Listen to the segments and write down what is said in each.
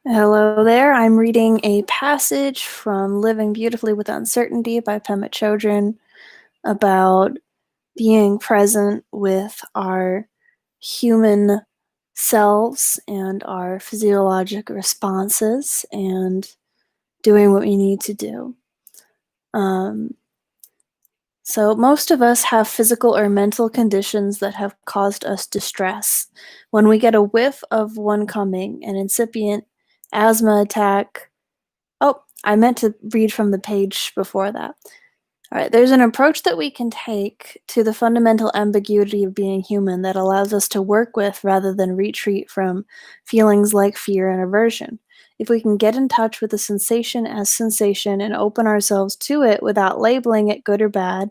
Hello there. I'm reading a passage from Living Beautifully with Uncertainty by Pema Chodron about being present with our human selves and our physiologic responses and doing what we need to do. So most of us have physical or mental conditions that have caused us distress. When we get a whiff of one coming, an incipient asthma attack. Oh, I meant to read from the page before that. All right, there's an approach that we can take to the fundamental ambiguity of being human that allows us to work with rather than retreat from feelings like fear and aversion. If we can get in touch with the sensation as sensation and open ourselves to it without labeling it good or bad,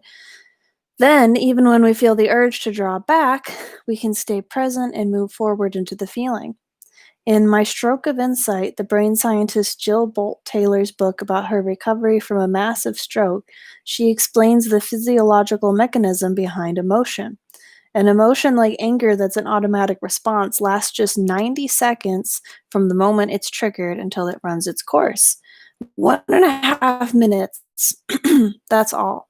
then even when we feel the urge to draw back, we can stay present and move forward into the feeling. In My Stroke of Insight, the brain scientist Jill Bolt Taylor's book about her recovery from a massive stroke, she explains the physiological mechanism behind emotion. An emotion like anger that's an automatic response lasts just 90 seconds from the moment it's triggered until it runs its course. 1.5 minutes, that's all.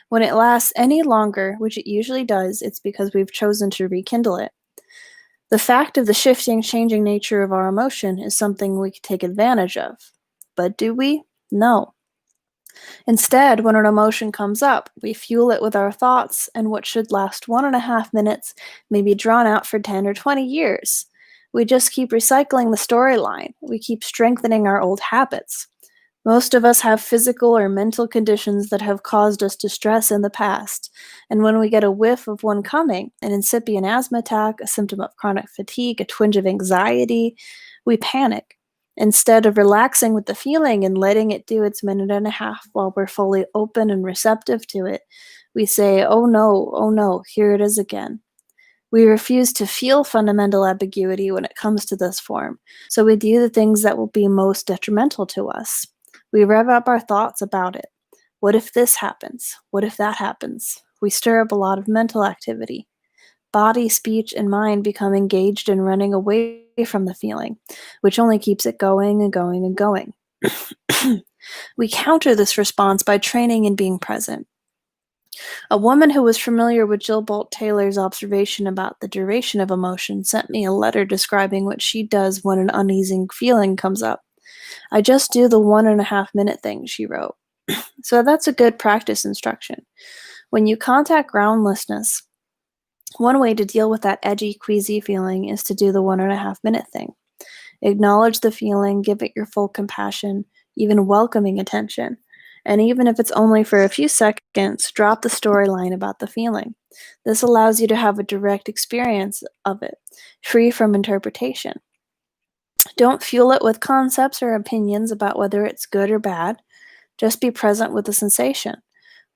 When it lasts any longer, which it usually does, it's because we've chosen to rekindle it. The fact of the shifting, changing nature of our emotion is something we can take advantage of. But do we? No. Instead, when an emotion comes up, we fuel it with our thoughts, and what should last 1.5 minutes may be drawn out for 10 or 20 years. We just keep recycling the storyline. We keep strengthening our old habits. Most of us have physical or mental conditions that have caused us distress in the past, and when we get a whiff of one coming, an incipient asthma attack, a symptom of chronic fatigue, a twinge of anxiety, we panic. Instead of relaxing with the feeling and letting it do its minute and a half while we're fully open and receptive to it, we say, oh no, here it is again. We refuse to feel fundamental ambiguity when it comes to this form, so we do the things that will be most detrimental to us. We rev up our thoughts about it. What if this happens? What if that happens? We stir up a lot of mental activity. Body, speech, and mind become engaged in running away from the feeling, which only keeps it going and going and going. We counter this response by training and being present. A woman who was familiar with Jill Bolt Taylor's observation about the duration of emotion sent me a letter describing what she does when an uneasy feeling comes up. I just do the 1.5 minute thing, she wrote. So that's a good practice instruction. When you contact groundlessness, one way to deal with that edgy, queasy feeling is to do the 1.5 minute thing. Acknowledge the feeling, give it your full compassion, even welcoming attention. And even if it's only for a few seconds, drop the storyline about the feeling. This allows you to have a direct experience of it, free from interpretation. Don't fuel it with concepts or opinions about whether it's good or bad. Just be present with the sensation.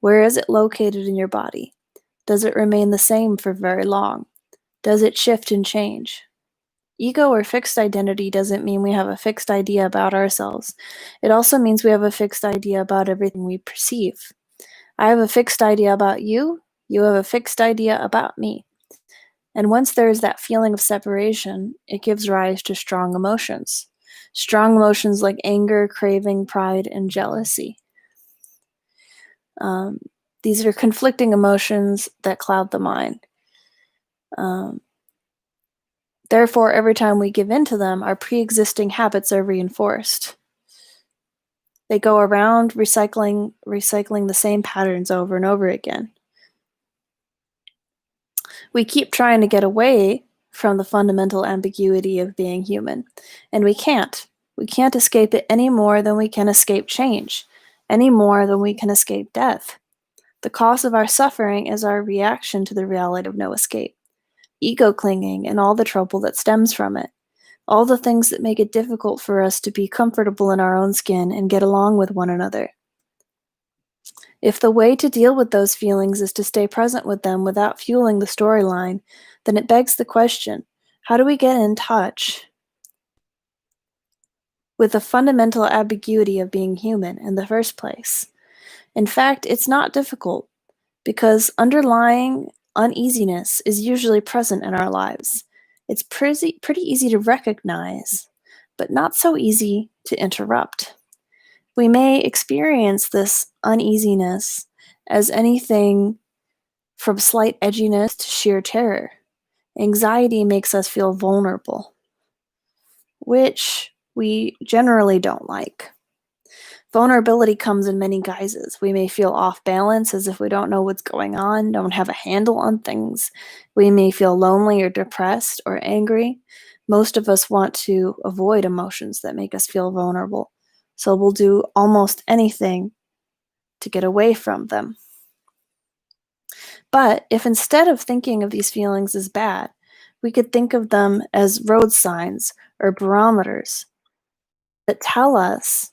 Where is it located in your body? Does it remain the same for very long? Does it shift and change? Ego or fixed identity doesn't mean we have a fixed idea about ourselves. It also means we have a fixed idea about everything we perceive. I have a fixed idea about you. You have a fixed idea about me. And once there is that feeling of separation, it gives rise to strong emotions. Strong emotions like anger, craving, pride, and jealousy. These are conflicting emotions that cloud the mind. Therefore, every time we give in to them, our pre-existing habits are reinforced. They go around recycling the same patterns over and over again. We keep trying to get away from the fundamental ambiguity of being human, and we can't. We can't escape it any more than we can escape change, any more than we can escape death. The cause of our suffering is our reaction to the reality of no escape, ego clinging, and all the trouble that stems from it. All the things that make it difficult for us to be comfortable in our own skin and get along with one another. If the way to deal with those feelings is to stay present with them without fueling the storyline, then it begs the question, how do we get in touch with the fundamental ambiguity of being human in the first place? In fact, it's not difficult, because underlying uneasiness is usually present in our lives. It's pretty easy to recognize, but not so easy to interrupt. We may experience this uneasiness as anything from slight edginess to sheer terror. Anxiety makes us feel vulnerable, which we generally don't like. Vulnerability comes in many guises. We may feel off balance as if we don't know what's going on, don't have a handle on things. We may feel lonely or depressed or angry. Most of us want to avoid emotions that make us feel vulnerable, so we'll do almost anything to get away from them. But if instead of thinking of these feelings as bad, we could think of them as road signs or barometers that tell us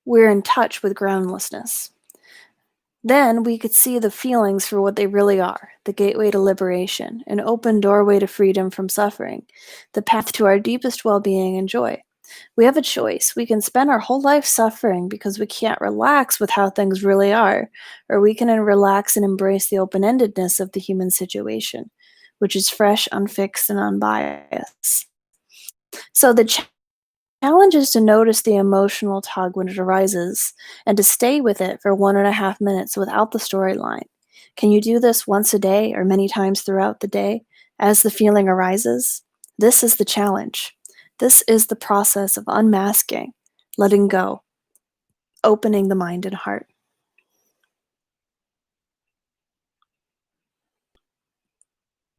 we're in touch with groundlessness. Then we could see the feelings for what they really are, the gateway to liberation, an open doorway to freedom from suffering, the path to our deepest well being and joy. We have a choice. We can spend our whole life suffering because we can't relax with how things really are, or we can relax and embrace the open endedness of the human situation, which is fresh, unfixed, and unbiased. So the challenge is to notice the emotional tug when it arises and to stay with it for 1.5 minutes without the storyline. Can you do this once a day or many times throughout the day as the feeling arises? This is the challenge. This is the process of unmasking, letting go, opening the mind and heart.